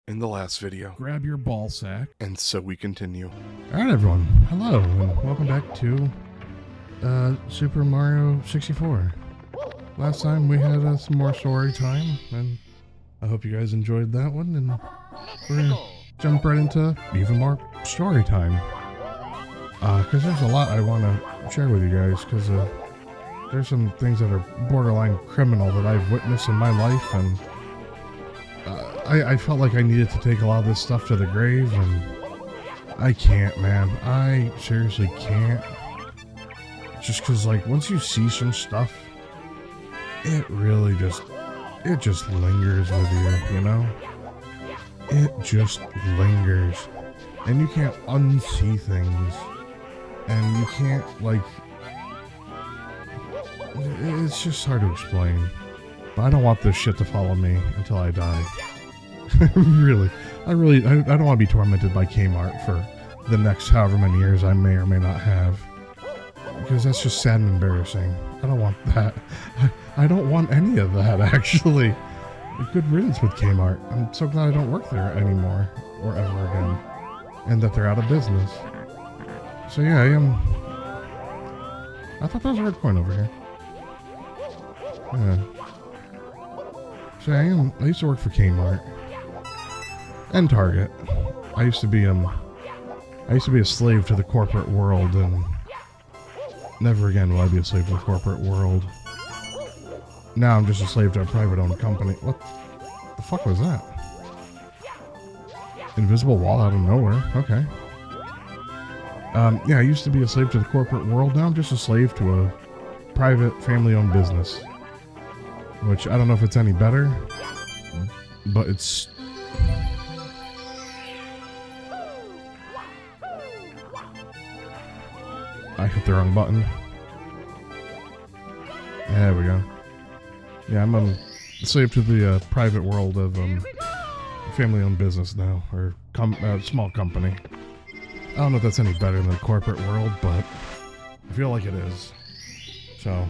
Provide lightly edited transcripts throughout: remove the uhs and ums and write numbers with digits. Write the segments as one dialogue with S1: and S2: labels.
S1: in the last video.
S2: Grab your ball sack.
S1: And so we continue.
S2: Alright everyone, hello and welcome back to Super Mario 64. Last time we had some more story time, and I hope you guys enjoyed that one, and we're gonna jump right into even more story time. Because there's a lot I want to share with you guys, because there's some things that are borderline criminal that I've witnessed in my life, and I felt like I needed to take a lot of this stuff to the grave, and I can't, man. I seriously can't. Just because, like, once you see some stuff, it really just lingers with you, you know? It just lingers. And you can't unsee things. And you can't, like... It's just hard to explain. But I don't want this shit to follow me until I die. Really. I don't want to be tormented by Kmart for the next however many years I may or may not have. Because that's just sad and embarrassing. I don't want that. I don't want any of that, actually. Good riddance with Kmart. I'm so glad I don't work there anymore. Or ever again. And that they're out of business. So yeah, I thought that was a red coin over here. Yeah. So I used to work for Kmart. And Target. I used to be a slave to the corporate world, and never again will I be a slave to the corporate world. Now I'm just a slave to a private-owned company. What the fuck was that? Invisible wall out of nowhere. Okay. Yeah, I used to be a slave to the corporate world. Now I'm just a slave to a private, family-owned business. Which, I don't know if it's any better, but it's... I hit the wrong button. There we go. Yeah, I'm a slave to the private world of family-owned business now, or small company. I don't know if that's any better than the corporate world, but I feel like it is. So,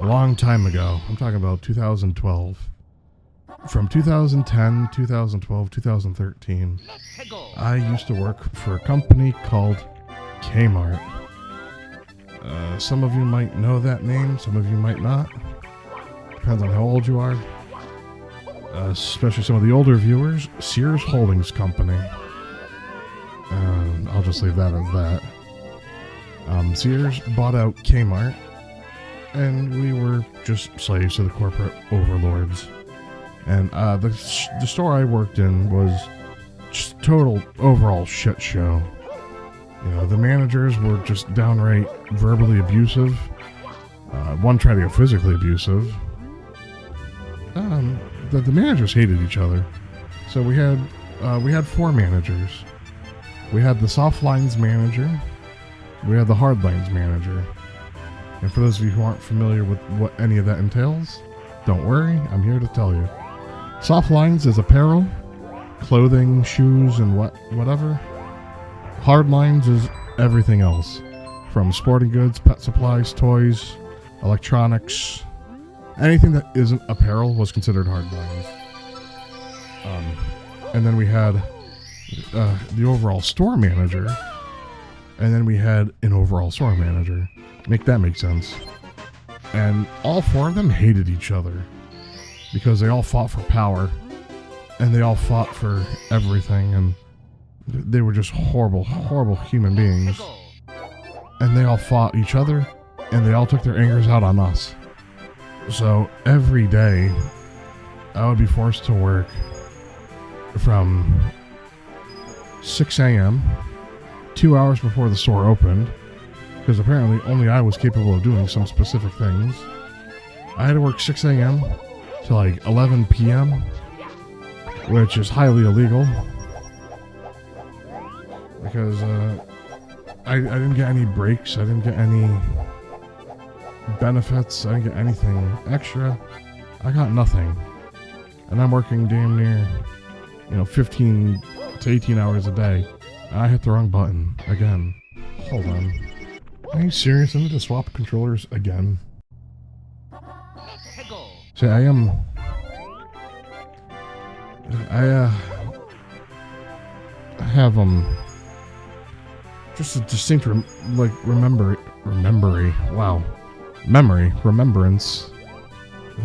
S2: a long time ago, I'm talking about 2012. From 2010, 2012, 2013, I used to work for a company called Kmart. Some of you might know that name, some of you might not. Depends on how old you are. Especially some of the older viewers. Sears Holdings Company. I'll just leave that as that. Sears bought out Kmart, and we were just slaves to the corporate overlords. And the store I worked in was just total overall shit show. You know, the managers were just downright verbally abusive. One tried to get physically abusive. The managers hated each other. So we had four managers. We had the soft lines manager. We had the hard lines manager. And for those of you who aren't familiar with what any of that entails, don't worry, I'm here to tell you. Soft lines is apparel, clothing, shoes, and whatever. Hard lines is everything else, from sporting goods, pet supplies, toys, electronics. Anything that isn't apparel was considered hard lines. And then we had the overall store manager, and then we had an overall store manager. Make that make sense. And all four of them hated each other because they all fought for power, and they all fought for everything, and they were just horrible, horrible human beings. And they all fought each other, and they all took their angers out on us. So every day, I would be forced to work from 6 a.m., 2 hours before the store opened, because apparently only I was capable of doing some specific things. I had to work 6 a.m. to like 11 p.m., which is highly illegal. Because I didn't get any breaks, I didn't get any benefits, I didn't get anything extra. I got nothing. And I'm working damn near, 15 to 18 hours a day. And I hit the wrong button again. Hold on. Are you serious? I need to swap controllers again. So have just a distinct remembrance,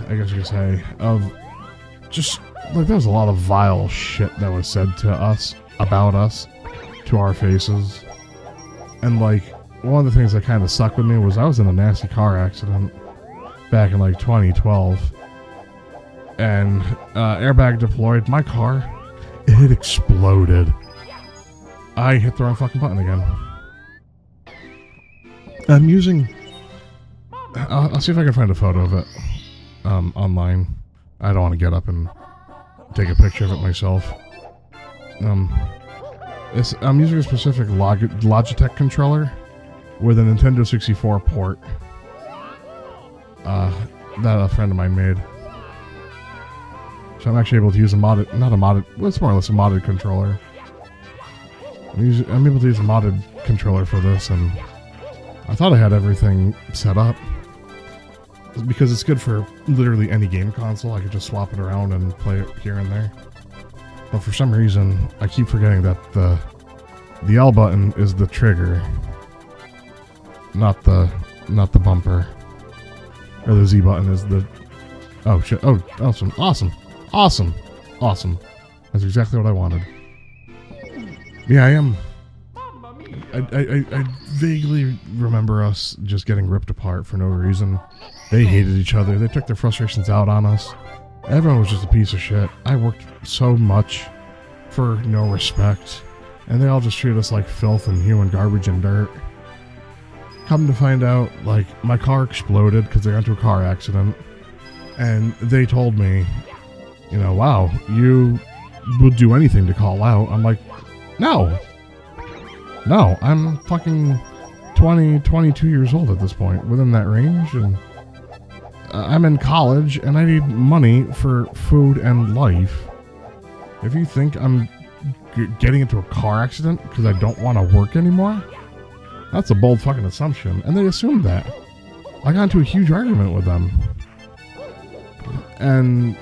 S2: I guess you could say, of just like there was a lot of vile shit that was said to us, about us, to our faces. And like one of the things that kind of stuck with me was I was in a nasty car accident back in like 2012, and airbag deployed. My car, it exploded. I hit the wrong fucking button again. I'm using... I'll see if I can find a photo of it online. I don't want to get up and take a picture of it myself. I'm using a specific Logitech controller with a Nintendo 64 port that a friend of mine made. So I'm actually able to use it's more or less a modded controller. I'm able to use a modded controller for this, and I thought I had everything set up. Because it's good for literally any game console. I could just swap it around and play it here and there. But for some reason, I keep forgetting that the L button is the trigger, not the bumper. Or the Z button is the... Oh shit, oh, awesome. That's exactly what I wanted. Yeah, I am... I vaguely remember us just getting ripped apart for no reason. They hated each other. They took their frustrations out on us. Everyone was just a piece of shit. I worked so much for no respect, and they all just treated us like filth and human garbage and dirt. Come to find out, like, my car exploded because they got into a car accident, and they told me, you know, wow, you would do anything to call out. I'm like, no, I'm fucking 22 years old at this point, within that range, and I'm in college, and I need money for food and life. If you think I'm getting into a car accident because I don't want to work anymore, that's a bold fucking assumption, and they assumed that. I got into a huge argument with them, and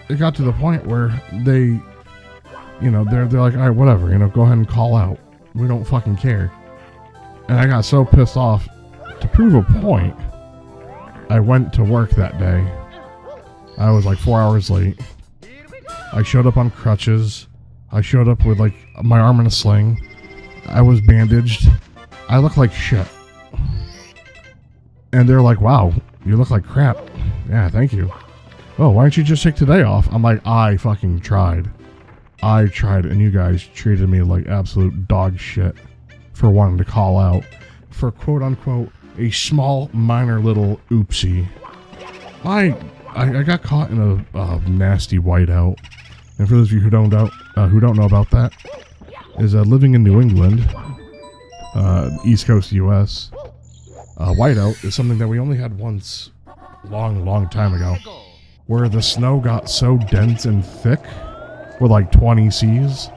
S2: it got to the point where they, you know, they're like, all right, whatever, you know, go ahead and call out. We don't fucking care. And I got so pissed off. To prove a point, I went to work that day. I was like 4 hours late. I showed up on crutches. I showed up with like my arm in a sling. I was bandaged. I look like shit. And they're like, wow, you look like crap. Yeah, thank you. Oh, why don't you just take today off? I'm like, I fucking tried. I tried, and you guys treated me like absolute dog shit for wanting to call out for quote-unquote a small, minor little oopsie. I got caught in a nasty whiteout, and for those of you who don't know about that, is living in New England, East Coast U.S. Whiteout is something that we only had once, long time ago, where the snow got so dense and thick. With like 20 Cs.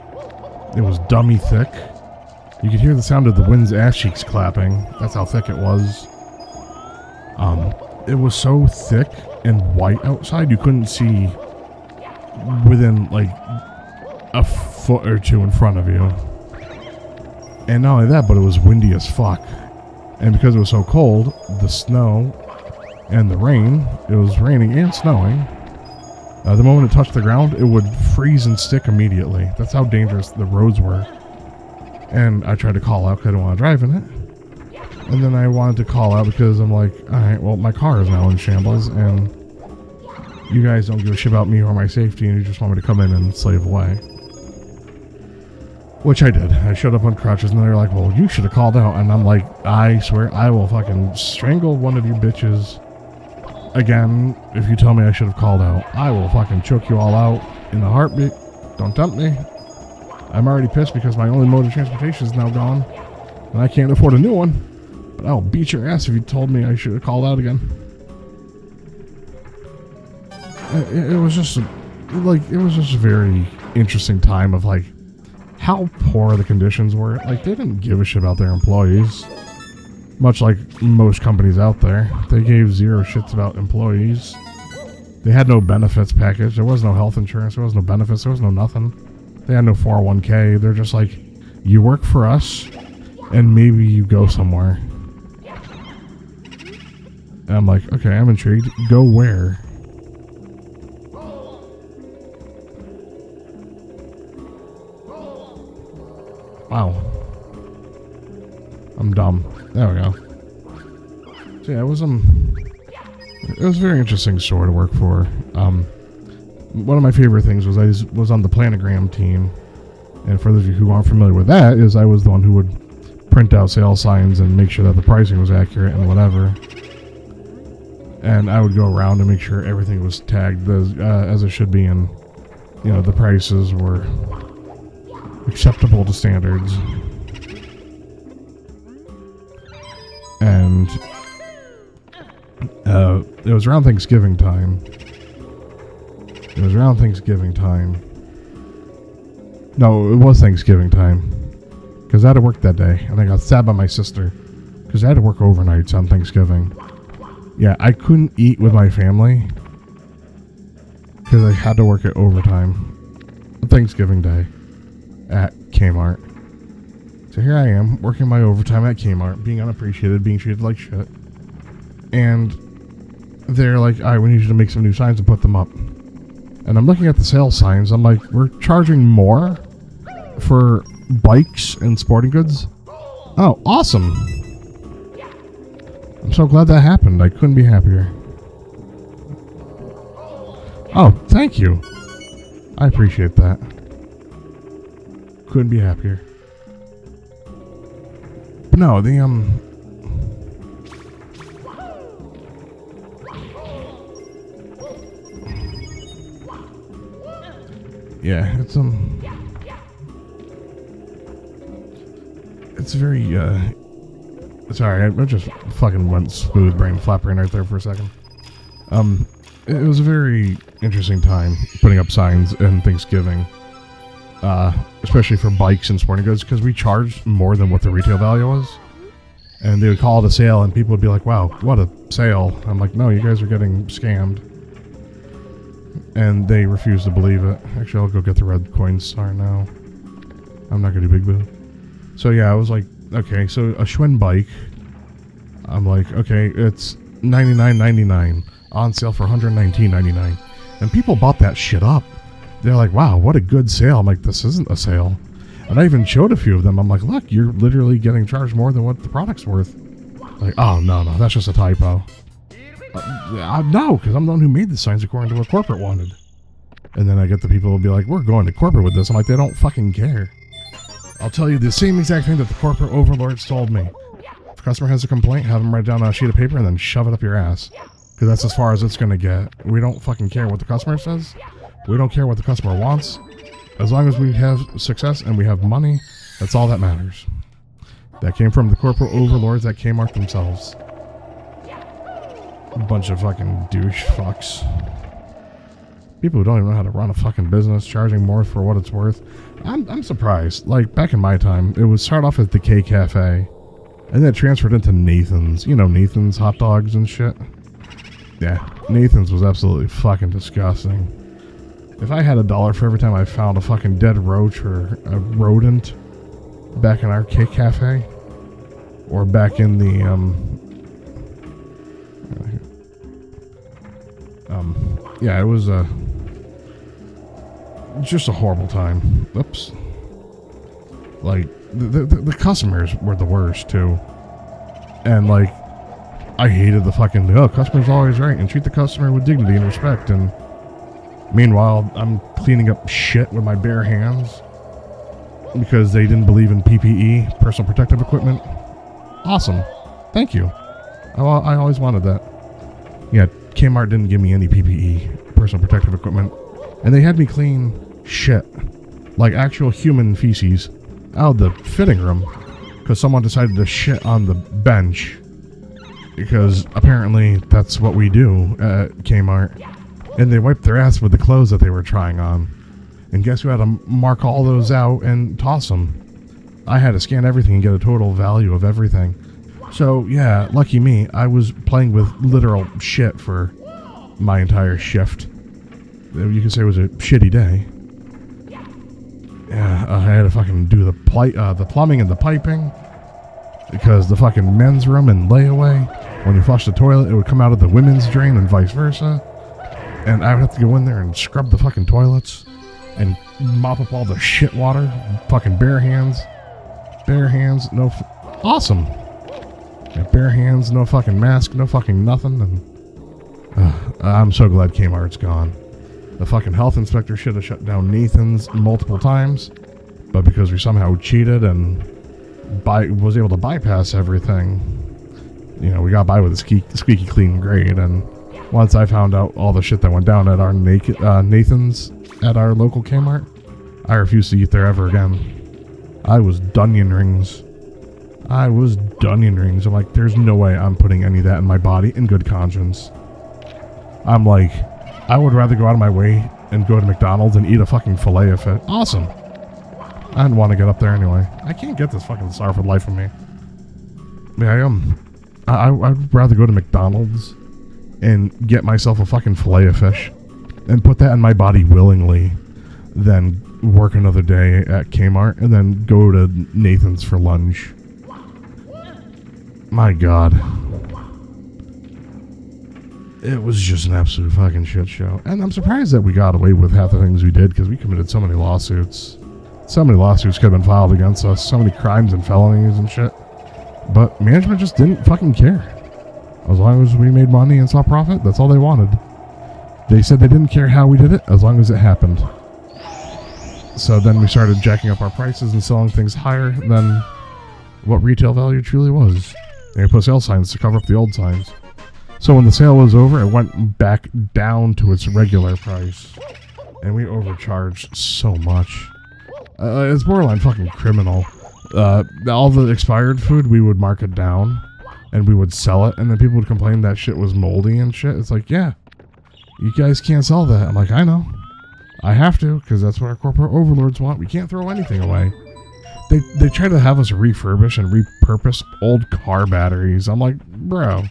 S2: It was dummy thick. You could hear the sound of the wind's ass cheeks clapping. That's how thick it was. It was so thick and white outside you couldn't see within like a foot or two in front of you. And not only that, but it was windy as fuck. And because it was so cold, the snow and the rain, it was raining and snowing. The moment it touched the ground, it would freeze and stick immediately. That's how dangerous the roads were. And I tried to call out because I didn't want to drive in it. And then I wanted to call out because I'm like, alright, well, my car is now in shambles, and you guys don't give a shit about me or my safety, and you just want me to come in and slave away. Which I did. I showed up on crutches, and they're like, well, you should have called out. And I'm like, I swear I will fucking strangle one of you bitches. Again, if you tell me I should have called out, I will fucking choke you all out in a heartbeat. Don't tempt me. I'm already pissed because my only mode of transportation is now gone, and I can't afford a new one. But I'll beat your ass if you told me I should have called out again. It was just a very interesting time of like how poor the conditions were. Like, they didn't give a shit about their employees. Much like most companies out there, they gave zero shits about employees. They had no benefits package. There was no health insurance. There was no benefits. There was no nothing. They had no 401k. They're just like, you work for us, and maybe you go somewhere. And I'm like, okay, I'm intrigued. Go where? Wow. I'm dumb. There we go. So yeah, it was a very interesting store to work for. One of my favorite things was I was on the planogram team, and for those of you who aren't familiar with that, is I was the one who would print out sales signs and make sure that the pricing was accurate and whatever. And I would go around and make sure everything was tagged as it should be, and the prices were acceptable to standards. And it was around Thanksgiving time. No, it was Thanksgiving time. Because I had to work that day. And I got stabbed by my sister. Because I had to work overnights on Thanksgiving. Yeah, I couldn't eat with my family. Because I had to work at overtime. On Thanksgiving Day. At Kmart. So here I am, working my overtime at Kmart. Being unappreciated, being treated like shit. And they're like, alright, we need you to make some new signs and put them up. And I'm looking at the sales signs. I'm like, we're charging more for bikes and sporting goods? Oh, awesome. I'm so glad that happened. I couldn't be happier. Oh, thank you. I appreciate that. Couldn't be happier. But no, yeah, it's very, sorry, I just fucking went smooth brain flap brain right there for a second. It was a very interesting time putting up signs and Thanksgiving, especially for bikes and sporting goods, because we charged more than what the retail value was. And they would call it a sale, and people would be like, wow, what a sale. I'm like, no, you guys are getting scammed. And they refuse to believe it. Actually, I'll go get the red coin star now. I'm not going to do Big Boo. So yeah, I was like, okay, so a Schwinn bike. I'm like, okay, it's $99.99 on sale for $119.99. And people bought that shit up. They're like, wow, what a good sale. I'm like, this isn't a sale. And I even showed a few of them. I'm like, look, you're literally getting charged more than what the product's worth. Like, oh, no, that's just a typo. No, because I'm the one who made the signs according to what corporate wanted. And then I get the people who will be like, we're going to corporate with this. I'm like, they don't fucking care. I'll tell you the same exact thing that the corporate overlords told me. If a customer has a complaint, have them write down on a sheet of paper and then shove it up your ass. Because that's as far as it's going to get. We don't fucking care what the customer says. We don't care what the customer wants. As long as we have success and we have money, that's all that matters. That came from the corporate overlords at Kmart themselves. A bunch of fucking douche fucks. People who don't even know how to run a fucking business, charging more for what it's worth. I'm surprised. Like, back in my time, it would start off at the K Cafe, and then it transferred into Nathan's. You know, Nathan's hot dogs and shit. Yeah, Nathan's was absolutely fucking disgusting. If I had $1 for every time I found a fucking dead roach or a rodent back in our K Cafe, or back in the, yeah, it was just a horrible time. Oops. Like, the customers were the worst, too. And, like, I hated the fucking, customer's always right, and treat the customer with dignity and respect, and meanwhile, I'm cleaning up shit with my bare hands because they didn't believe in PPE, personal protective equipment. Awesome. Thank you. I always wanted that. Yeah, Kmart didn't give me any PPE, personal protective equipment, and they had me clean shit, like actual human feces, out of the fitting room because someone decided to shit on the bench, because apparently that's what we do at Kmart. And they wiped their ass with the clothes that they were trying on. And guess who had to mark all those out and toss them? I had to scan everything and get a total value of everything. So, yeah, lucky me, I was playing with literal shit for my entire shift. You could say it was a shitty day. Yeah, I had to fucking do the plumbing and the piping because the fucking men's room and layaway, when you flush the toilet, it would come out of the women's drain and vice versa. And I would have to go in there and scrub the fucking toilets and mop up all the shit water. Fucking bare hands. Bare hands, awesome. Yeah, bare hands, no fucking mask, no fucking nothing. And I'm so glad Kmart's gone. The fucking health inspector should have shut down Nathan's multiple times, but because we somehow cheated and was able to bypass everything, we got by with a squeaky clean grade. And once I found out all the shit that went down at our Nathan's at our local Kmart, I refused to eat there ever again. I was Dunyan rings. I'm like, there's no way I'm putting any of that in my body in good conscience. I'm like, I would rather go out of my way and go to McDonald's and eat a fucking filet of fish. Awesome. I didn't want to get up there anyway. I can't get this fucking sour for the life of me. Yeah, I'd rather go to McDonald's and get myself a fucking filet of fish and put that in my body willingly than work another day at Kmart and then go to Nathan's for lunch. My God. It was just an absolute fucking shit show. And I'm surprised that we got away with half the things we did because we committed so many lawsuits. So many lawsuits could have been filed against us. So many crimes and felonies and shit. But management just didn't fucking care. As long as we made money and saw profit, that's all they wanted. They said they didn't care how we did it as long as it happened. So then we started jacking up our prices and selling things higher than what retail value truly was. And we put sale signs to cover up the old signs. So when the sale was over, it went back down to its regular price. And we overcharged so much. It's borderline fucking criminal. All the expired food, we would mark it down. And we would sell it. And then people would complain that shit was moldy and shit. It's like, yeah, you guys can't sell that. I'm like, I know. I have to, because that's what our corporate overlords want. We can't throw anything away. They try to have us refurbish and repurpose old car batteries. I'm like, bro,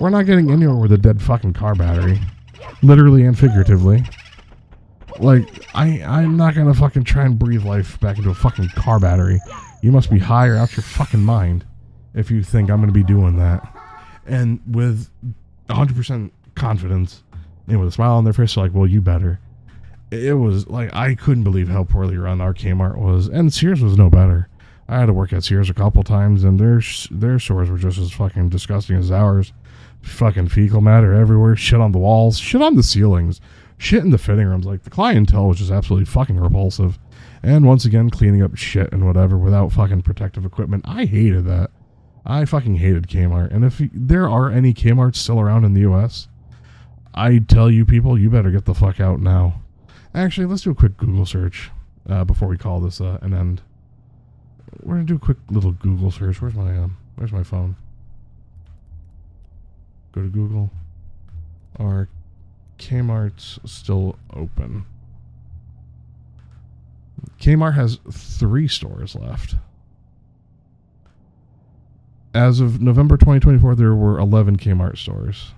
S2: we're not getting anywhere with a dead fucking car battery. Literally and figuratively. Like, I'm not gonna fucking try and breathe life back into a fucking car battery. You must be high or out your fucking mind if you think I'm gonna be doing that. And with 100% confidence and with a smile on their face, they're like, well, you better. It was like, I couldn't believe how poorly run our Kmart was. And Sears was no better. I had to work at Sears a couple times, and their stores were just as fucking disgusting as ours. Fucking fecal matter everywhere, shit on the walls, shit on the ceilings, shit in the fitting rooms. Like, the clientele was just absolutely fucking repulsive. And once again, cleaning up shit and whatever without fucking protective equipment. I hated that. I fucking hated Kmart. And if there are any Kmarts still around in the U.S., I tell you people, you better get the fuck out now. Actually, let's do a quick Google search before we call this an end. We're gonna do a quick little Google search. Where's my phone? Go to Google. Are Kmart's still open? Kmart has 3 stores left. As of November 2024, there were 11 Kmart stores.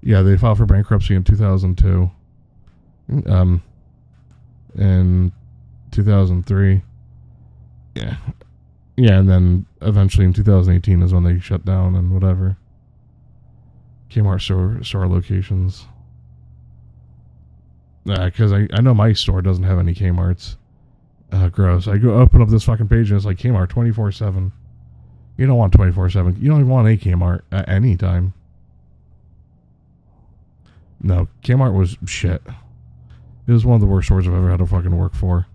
S2: Yeah, they filed for bankruptcy in 2002. In 2003. Yeah, and then eventually in 2018 is when they shut down and whatever. Kmart store locations. Because I know my store doesn't have any Kmarts. Gross. I go open up this fucking page and it's like Kmart 24/7. You don't want 24/7. You don't even want a Kmart at any time. No, Kmart was shit. It was one of the worst stores I've ever had to fucking work for.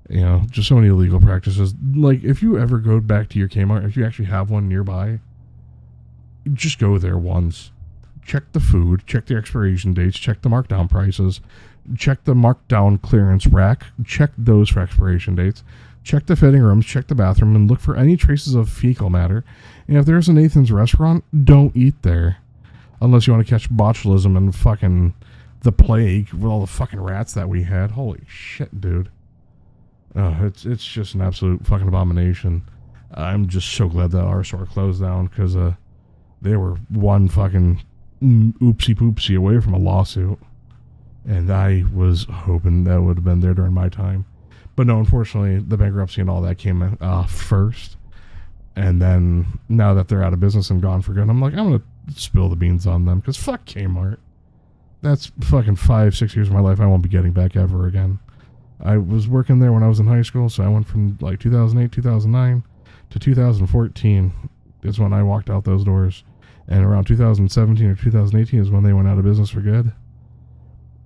S2: You know, just so many illegal practices. Like, if you ever go back to your Kmart, if you actually have one nearby, just go there once. Check the food, check the expiration dates, check the markdown prices, check the markdown clearance rack, check those for expiration dates, check the fitting rooms, check the bathroom, and look for any traces of fecal matter. And if there's a Nathan's restaurant, don't eat there. Unless you want to catch botulism and fucking the plague with all the fucking rats that we had. Holy shit, dude. It's just an absolute fucking abomination. I'm just so glad that our store closed down because they were one fucking oopsie poopsie away from a lawsuit. And I was hoping that would have been there during my time. But no, unfortunately, the bankruptcy and all that came first. And then, now that they're out of business and gone for good, I'm like, I'm going to spill the beans on them. Because fuck Kmart. That's fucking 5-6 years of my life I won't be getting back ever again. I was working there when I was in high school, so I went from like 2008, 2009 to 2014 is when I walked out those doors. And around 2017 or 2018 is when they went out of business for good.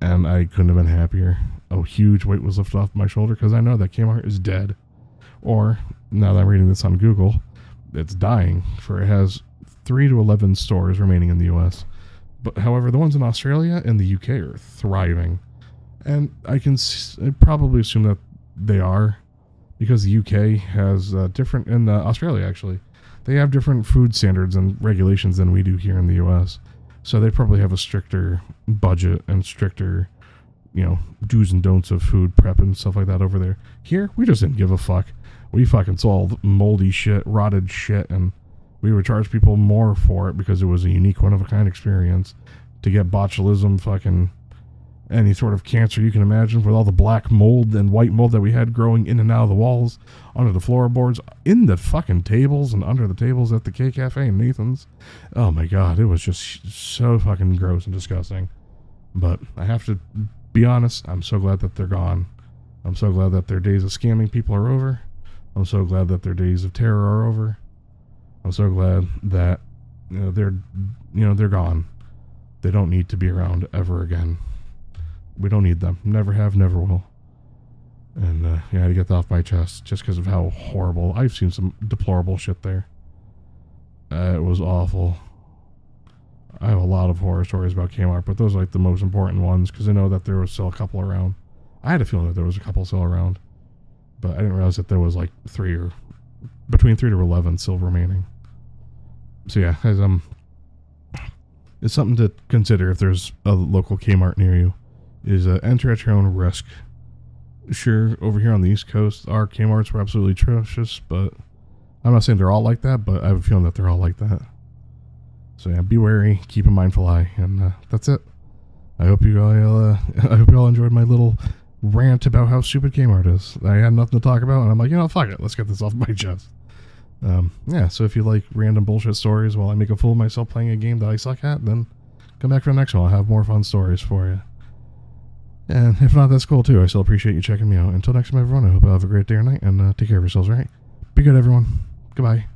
S2: And I couldn't have been happier. A huge weight was lifted off my shoulder because I know that Kmart is dead. Or, now that I'm reading this on Google, it's dying, for it has 3 to 11 stores remaining in the U.S. But however, the ones in Australia and the UK are thriving. And I probably assume that they are, because the UK has different, in Australia actually, they have different food standards and regulations than we do here in the U.S. So they probably have a stricter budget and stricter, do's and don'ts of food prep and stuff like that over there. Here, we just didn't give a fuck. We fucking sold moldy shit, rotted shit, and we would charge people more for it because it was a unique, one-of-a-kind experience. To get botulism, fucking any sort of cancer you can imagine, with all the black mold and white mold that we had growing in and out of the walls, under the floorboards, in the fucking tables, and under the tables at the K Cafe and Nathan's. Oh my god, it was just so fucking gross and disgusting. But I have to be honest, I'm so glad that they're gone. I'm so glad that their days of scamming people are over. I'm so glad that their days of terror are over. I'm so glad that they're gone. They don't need to be around ever again. We don't need them. Never have, never will. And I had to get that off my chest just because of how horrible. I've seen some deplorable shit there. It was awful. I have a lot of horror stories about Kmart, but those are like the most important ones because I know that there was still a couple around. I had a feeling that there was a couple still around, but I didn't realize that there was like between 3 to 11 still remaining. So yeah, it's something to consider if there's a local Kmart near you. Is enter at your own risk. Sure, over here on the East Coast, our Kmarts were absolutely atrocious, but I'm not saying they're all like that, but I have a feeling that they're all like that. So yeah, be wary, keep a mindful eye, and that's it. I hope you all enjoyed my little rant about how stupid Kmart is. I had nothing to talk about, and I'm like, fuck it, let's get this off my chest. Yeah, so if you like random bullshit stories while I make a fool of myself playing a game that I suck at, then come back for the next one. I'll have more fun stories for you. And if not, that's cool too. I still appreciate you checking me out. Until next time, everyone, I hope you have a great day or night, and take care of yourselves, right? Be good, everyone. Goodbye.